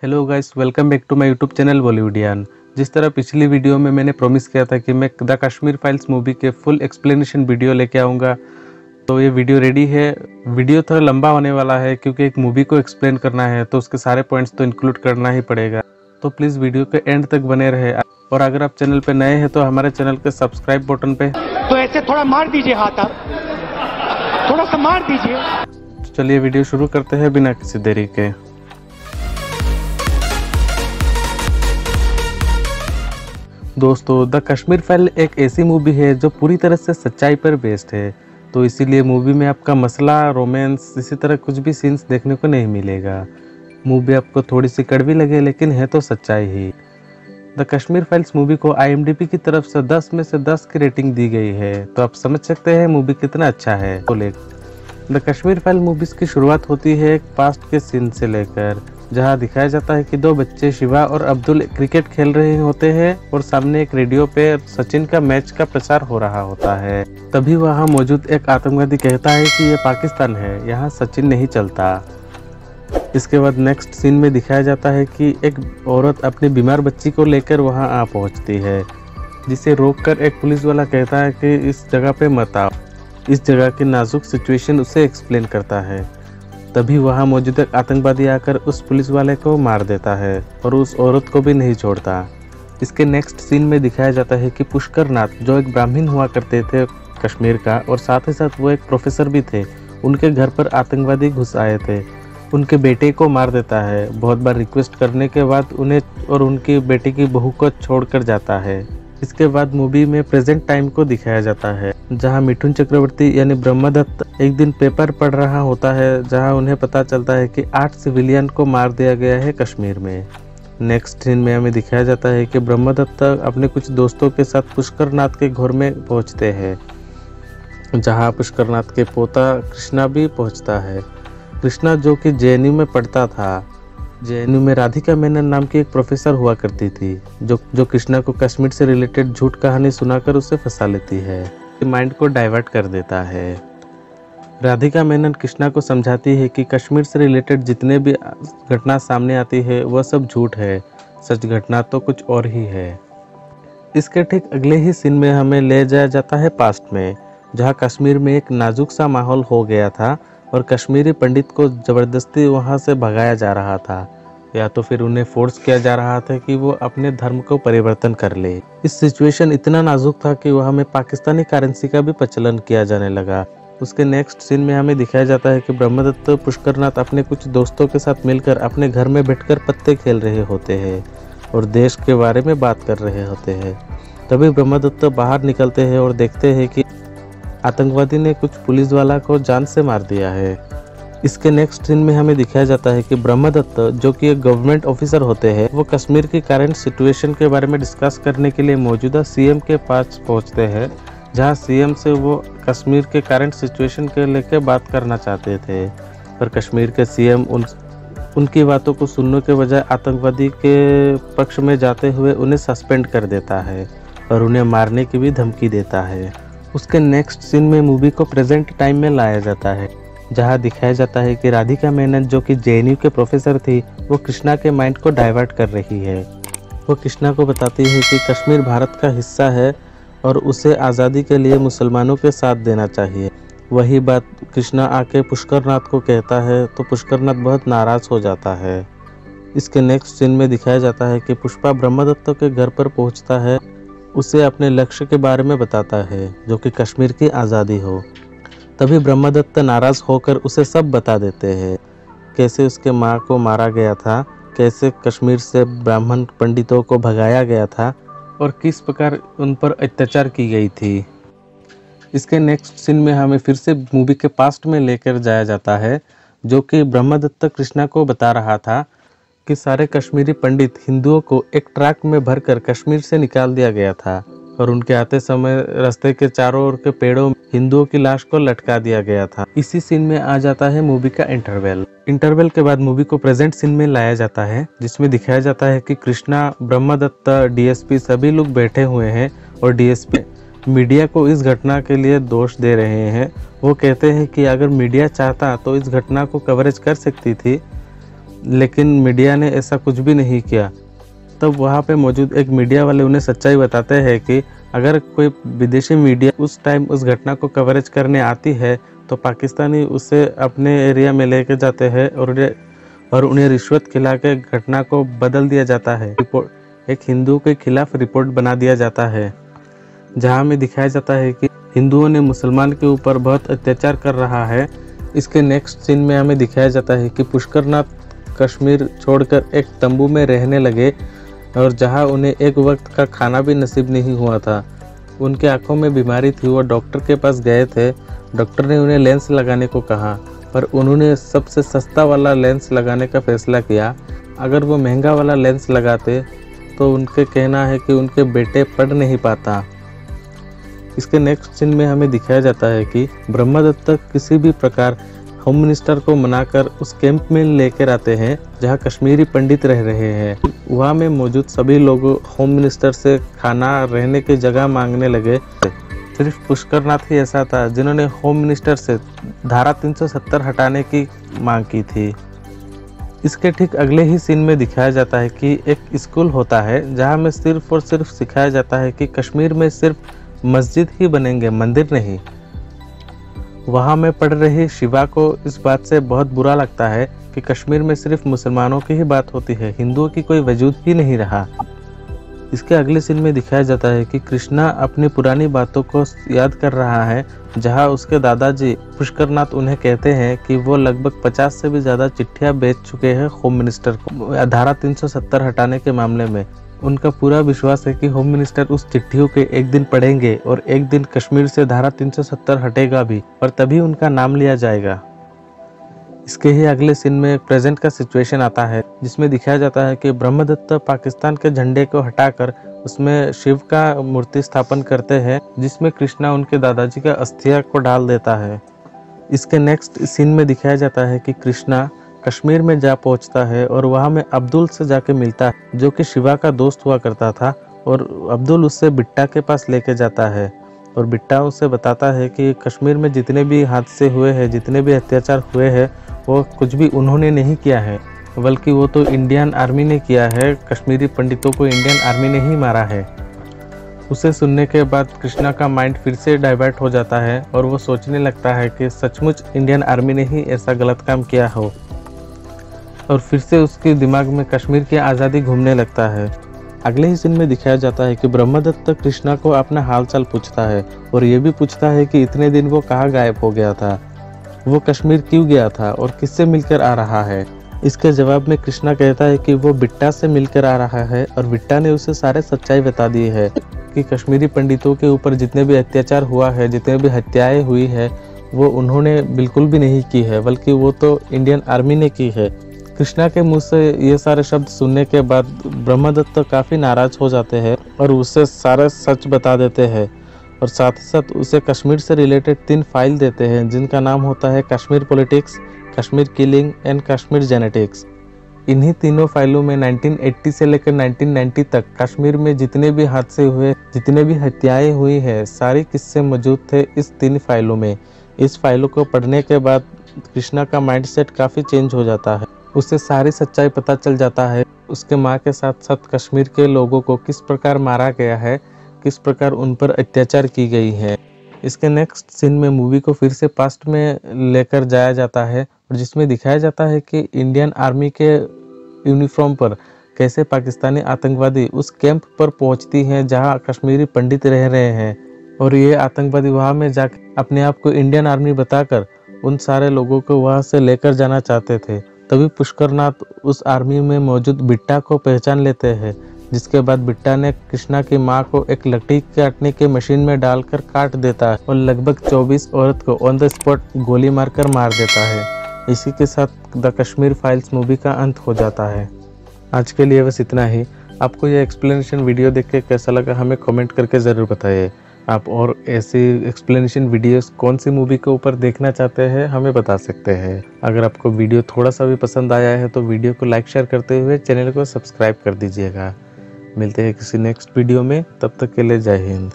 Hello guys, welcome back to my YouTube channel Bollywoodian. जिस तरह पिछली वीडियो में मैंने प्रॉमिस किया था कि मैं द कश्मीर फाइल्स मूवी के फुल एक्सप्लेनेशन वीडियो लेके आऊँगा, तो ये वीडियो रेडी है। वीडियो थोड़ा लंबा होने वाला है क्योंकि एक मूवी को एक्सप्लेन करना है तो उसके सारे पॉइंट्स तो इंक्लूड करना ही पड़ेगा। तो प्लीज़ वीडियो के एंड तक बने रहे। और अगर आप चैनल पर नए हैं तो हमारे चैनल के सब्सक्राइब बटन पे तो ऐसे थोड़ा मार दीजिए हाथ, आप थोड़ा सा मार दीजिए। चलिए वीडियो शुरू करते हैं बिना किसी देरी के। दोस्तों, द कश्मीर फाइल एक ऐसी मूवी है जो पूरी तरह से सच्चाई पर बेस्ड है, तो इसीलिए मूवी में आपका मसला, रोमांस, इसी तरह कुछ भी सीन्स देखने को नहीं मिलेगा। मूवी आपको थोड़ी सी कड़वी लगे लेकिन है तो सच्चाई ही। द कश्मीर फाइल्स मूवी को IMDb की तरफ से 10 में से 10 की रेटिंग दी गई है, तो आप समझ सकते हैं मूवी कितना अच्छा है। द कश्मीर फाइल मूवीज की शुरुआत होती है एक पास्ट के सीन से लेकर, जहां दिखाया जाता है कि दो बच्चे शिवा और अब्दुल क्रिकेट खेल रहे होते हैं और सामने एक रेडियो पे सचिन का मैच का प्रचार हो रहा होता है। तभी वहां मौजूद एक आतंकवादी कहता है कि ये पाकिस्तान है, यहाँ सचिन नहीं चलता। इसके बाद नेक्स्ट सीन में दिखाया जाता है कि एक औरत अपनी बीमार बच्ची को लेकर वहां आ पहुंचती है, जिसे रोककर एक पुलिस वाला कहता है कि इस जगह पे मत आओ। इस जगह की नाजुक सिचुएशन उसे एक्सप्लेन करता है। तभी वहां मौजूद एक आतंकवादी आकर उस पुलिस वाले को मार देता है और उस औरत को भी नहीं छोड़ता। इसके नेक्स्ट सीन में दिखाया जाता है कि पुष्कर नाथ, जो एक ब्राह्मण हुआ करते थे कश्मीर का, और साथ ही साथ वो एक प्रोफेसर भी थे, उनके घर पर आतंकवादी घुस आए थे। उनके बेटे को मार देता है। बहुत बार रिक्वेस्ट करने के बाद उन्हें और उनकी बेटी की बहू को छोड़कर जाता है। इसके बाद मूवी में प्रेजेंट टाइम को दिखाया जाता है, जहां मिथुन चक्रवर्ती यानी ब्रह्मदत्त एक दिन पेपर पढ़ रहा होता है, जहां उन्हें पता चलता है कि 8 सिविलियन को मार दिया गया है कश्मीर में। नेक्स्ट सीन में हमें दिखाया जाता है कि ब्रह्मदत्त अपने कुछ दोस्तों के साथ पुष्कर नाथ के घर में पहुंचते हैं, जहां पुष्कर नाथ के पोता कृष्णा भी पहुंचता है। कृष्णा जो कि JNU में पढ़ता था। JNU में राधिका मेनन नाम की एक प्रोफेसर हुआ करती थी, जो कृष्णा को कश्मीर से रिलेटेड झूठ कहानी सुनाकर उसे फंसा लेती है, माइंड को डाइवर्ट कर देता है। राधिका मेनन कृष्णा को समझाती है कि कश्मीर से रिलेटेड जितने भी घटना सामने आती है वह सब झूठ है, सच घटना तो कुछ और ही है। इसके ठीक अगले ही सीन में हमें ले जाया जाता है पास्ट में, जहाँ कश्मीर में एक नाजुक सा माहौल हो गया था और कश्मीरी पंडित को ज़बरदस्ती वहाँ से भगाया जा रहा था, या तो फिर उन्हें फोर्स किया जा रहा था कि वो अपने धर्म को परिवर्तन कर ले। इस सिचुएशन इतना नाजुक था कि वहाँ में पाकिस्तानी करेंसी का भी प्रचलन किया जाने लगा। उसके नेक्स्ट सीन में हमें दिखाया जाता है कि ब्रह्मदत्त पुष्करनाथ अपने कुछ दोस्तों के साथ मिलकर अपने घर में बैठकर पत्ते खेल रहे होते हैं और देश के बारे में बात कर रहे होते हैं। तभी ब्रह्मदत्त बाहर निकलते हैं और देखते हैं कि आतंकवादी ने कुछ पुलिस वाला को जान से मार दिया है। इसके नेक्स्ट सीन में हमें दिखाया जाता है कि ब्रह्मदत्त, जो कि एक गवर्नमेंट ऑफिसर होते हैं, वो कश्मीर की करंट सिचुएशन के बारे में डिस्कस करने के लिए मौजूदा CM के पास पहुंचते हैं, जहां CM से वो कश्मीर के करंट सिचुएशन के लेकर बात करना चाहते थे, पर कश्मीर के CM उनकी बातों को सुनने के बजाय आतंकवादी के पक्ष में जाते हुए उन्हें सस्पेंड कर देता है और उन्हें मारने की भी धमकी देता है। उसके नेक्स्ट सीन में मूवी को प्रेजेंट टाइम में लाया जाता है, जहां दिखाया जाता है कि राधिका मेनन, जो कि JNU के प्रोफेसर थी, वो कृष्णा के माइंड को डाइवर्ट कर रही है। वो कृष्णा को बताती है कि कश्मीर भारत का हिस्सा है और उसे आज़ादी के लिए मुसलमानों के साथ देना चाहिए। वही बात कृष्णा आके पुष्करनाथ को कहता है तो पुष्करनाथ बहुत नाराज़ हो जाता है। इसके नेक्स्ट सीन में दिखाया जाता है कि पुष्पा ब्रह्मदत्त के घर पर पहुँचता है, उसे अपने लक्ष्य के बारे में बताता है, जो कि कश्मीर की आज़ादी हो। तभी ब्रह्मदत्त नाराज़ होकर उसे सब बता देते हैं, कैसे उसके माँ को मारा गया था, कैसे कश्मीर से ब्राह्मण पंडितों को भगाया गया था और किस प्रकार उन पर अत्याचार की गई थी। इसके नेक्स्ट सीन में हमें फिर से मूवी के पास्ट में लेकर जाया जाता है, जो कि ब्रह्मदत्त कृष्णा को बता रहा था कि सारे कश्मीरी पंडित हिंदुओं को एक ट्रक में भरकर कश्मीर से निकाल दिया गया था और उनके आते समय रास्ते के चारों ओर के पेड़ों में हिंदुओं की लाश को लटका दिया गया था। इसी सीन में आ जाता है मूवी का इंटरवल के बाद मूवी को प्रेजेंट सीन में लाया जाता है, जिसमें दिखाया जाता है कि कृष्णा, ब्रह्मदत्त, DSP सभी लोग बैठे हुए हैं और DSP मीडिया को इस घटना के लिए दोष दे रहे हैं। वो कहते हैं कि अगर मीडिया चाहता तो इस घटना को कवरेज कर सकती थी, लेकिन मीडिया ने ऐसा कुछ भी नहीं किया। तब वहाँ पे मौजूद एक मीडिया वाले उन्हें सच्चाई बताते हैं कि अगर कोई विदेशी मीडिया उस टाइम उस घटना को कवरेज करने आती है तो पाकिस्तानी उसे अपने एरिया में लेके जाते हैं और उन्हें रिश्वत खिला के घटना को बदल दिया जाता है। एक हिंदू के खिलाफ रिपोर्ट बना दिया जाता है, जहाँ में दिखाया जाता है कि हिंदुओं ने मुसलमान के ऊपर बहुत अत्याचार कर रहा है। इसके नेक्स्ट सीन में हमें दिखाया जाता है कि पुष्करनाथ कश्मीर छोड़कर एक तंबू में रहने लगे और जहाँ उन्हें एक वक्त का खाना भी नसीब नहीं हुआ था। उनके आंखों में बीमारी थी, वो डॉक्टर के पास गए थे। डॉक्टर ने उन्हें लेंस लगाने को कहा, पर उन्होंने सबसे सस्ता वाला लेंस लगाने का फैसला किया। अगर वो महंगा वाला लेंस लगाते तो उनके कहना है कि उनके बेटे पढ़ नहीं पाता। इसके नेक्स्ट सीन में हमें दिखाया जाता है कि ब्रह्मदत्त किसी भी प्रकार होम मिनिस्टर को मनाकर उस कैंप में लेकर आते हैं जहां कश्मीरी पंडित रह रहे हैं। वहां में मौजूद सभी लोग होम मिनिस्टर से खाना, रहने की जगह मांगने लगे। सिर्फ पुष्करनाथ ही ऐसा था जिन्होंने होम मिनिस्टर से धारा 370 हटाने की मांग की थी। इसके ठीक अगले ही सीन में दिखाया जाता है कि एक स्कूल होता है जहां में सिर्फ और सिर्फ सिखाया जाता है कि कश्मीर में सिर्फ मस्जिद ही बनेंगे, मंदिर नहीं। वहाँ में पढ़ रही शिवा को इस बात से बहुत बुरा लगता है कि कश्मीर में सिर्फ मुसलमानों की ही बात होती है, हिंदुओं की कोई वजूद ही नहीं रहा। इसके अगले सीन में दिखाया जाता है कि कृष्णा अपनी पुरानी बातों को याद कर रहा है, जहाँ उसके दादाजी पुष्करनाथ उन्हें कहते हैं कि वो लगभग 50 से भी ज़्यादा चिट्ठियाँ भेज चुके हैं होम मिनिस्टर को धारा 370 हटाने के मामले में। उनका पूरा विश्वास है कि होम मिनिस्टर उस चिट्ठियों के एक दिन पढ़ेंगे और एक दिन कश्मीर से धारा 370 हटेगा भी और तभी उनका नाम लिया जाएगा। इसके ही अगले सीन में प्रेजेंट का सिचुएशन आता है, जिसमें दिखाया जाता है कि ब्रह्मदत्त पाकिस्तान के झंडे को हटाकर उसमें शिव का मूर्ति स्थापन करते हैं, जिसमें कृष्णा उनके दादाजी का अस्थिया को डाल देता है। इसके नेक्स्ट सीन में दिखाया जाता है कि कृष्णा कश्मीर में जा पहुंचता है और वहां में अब्दुल से जाके मिलता है, जो कि शिवा का दोस्त हुआ करता था। और अब्दुल उससे बिट्टा के पास लेके जाता है और बिट्टा उसे बताता है कि कश्मीर में जितने भी हादसे हुए हैं, जितने भी अत्याचार हुए हैं, वो कुछ भी उन्होंने नहीं किया है, बल्कि वो तो इंडियन आर्मी ने किया है। कश्मीरी पंडितों को इंडियन आर्मी ने ही मारा है। उसे सुनने के बाद कृष्णा का माइंड फिर से डाइवर्ट हो जाता है और वो सोचने लगता है कि सचमुच इंडियन आर्मी ने ही ऐसा गलत काम किया हो, और फिर से उसके दिमाग में कश्मीर की आज़ादी घूमने लगता है। अगले ही सीन में दिखाया जाता है कि ब्रह्मदत्त कृष्णा को अपना हालचाल पूछता है और ये भी पूछता है कि इतने दिन वो कहाँ गायब हो गया था, वो कश्मीर क्यों गया था और किससे मिलकर आ रहा है। इसके जवाब में कृष्णा कहता है कि वो बिट्टा से मिलकर आ रहा है और बिट्टा ने उसे सारे सच्चाई बता दी है कि कश्मीरी पंडितों के ऊपर जितने भी अत्याचार हुआ है, जितने भी हत्याएं हुई है, वो उन्होंने बिल्कुल भी नहीं की है, बल्कि वो तो इंडियन आर्मी ने की है। कृष्णा के मुंह से ये सारे शब्द सुनने के बाद ब्रह्मदत्त काफ़ी नाराज हो जाते हैं और उसे सारे सच बता देते हैं और साथ ही साथ उसे कश्मीर से रिलेटेड 3 फाइल देते हैं, जिनका नाम होता है Kashmir politics, Kashmir killing and Kashmir genetics. इन्हीं तीनों फाइलों में 1980 से लेकर 1990 तक कश्मीर में जितने भी हादसे हुए, जितने भी हत्याएं हुई है, सारे किस्से मौजूद थे इस 3 फाइलों में। इस फाइलों को पढ़ने के बाद कृष्णा का माइंडसेट काफ़ी चेंज हो जाता है, उसे सारी सच्चाई पता चल जाता है। उसके माँ के साथ साथ कश्मीर के लोगों को किस प्रकार मारा गया है, किस प्रकार उन पर अत्याचार की गई है। इसके नेक्स्ट सीन में मूवी को फिर से पास्ट में लेकर जाया जाता है और जिसमें दिखाया जाता है कि इंडियन आर्मी के यूनिफॉर्म पर कैसे पाकिस्तानी आतंकवादी उस कैंप पर पहुंचती हैं जहां कश्मीरी पंडित रह रहे हैं, और ये आतंकवादी वहां में जाकर अपने आप को इंडियन आर्मी बताकर उन सारे लोगों को वहां से लेकर जाना चाहते थे। तभी पुष्करनाथ उस आर्मी में मौजूद बिट्टा को पहचान लेते हैं, जिसके बाद बिट्टा ने कृष्णा की मां को एक लकड़ी काटने की मशीन में डालकर काट देता है और लगभग 24 औरत को ऑन द स्पॉट गोली मारकर मार देता है। इसी के साथ द कश्मीर फाइल्स मूवी का अंत हो जाता है। आज के लिए बस इतना ही। आपको यह एक्सप्लेनेशन वीडियो देख के कैसा लगा हमें कमेंट करके ज़रूर बताइए। आप और ऐसी एक्सप्लेनेशन वीडियोस कौन सी मूवी के ऊपर देखना चाहते हैं हमें बता सकते हैं। अगर आपको वीडियो थोड़ा सा भी पसंद आया है तो वीडियो को लाइक शेयर करते हुए चैनल को सब्सक्राइब कर दीजिएगा। मिलते हैं किसी नेक्स्ट वीडियो में, तब तक के लिए जय हिंद।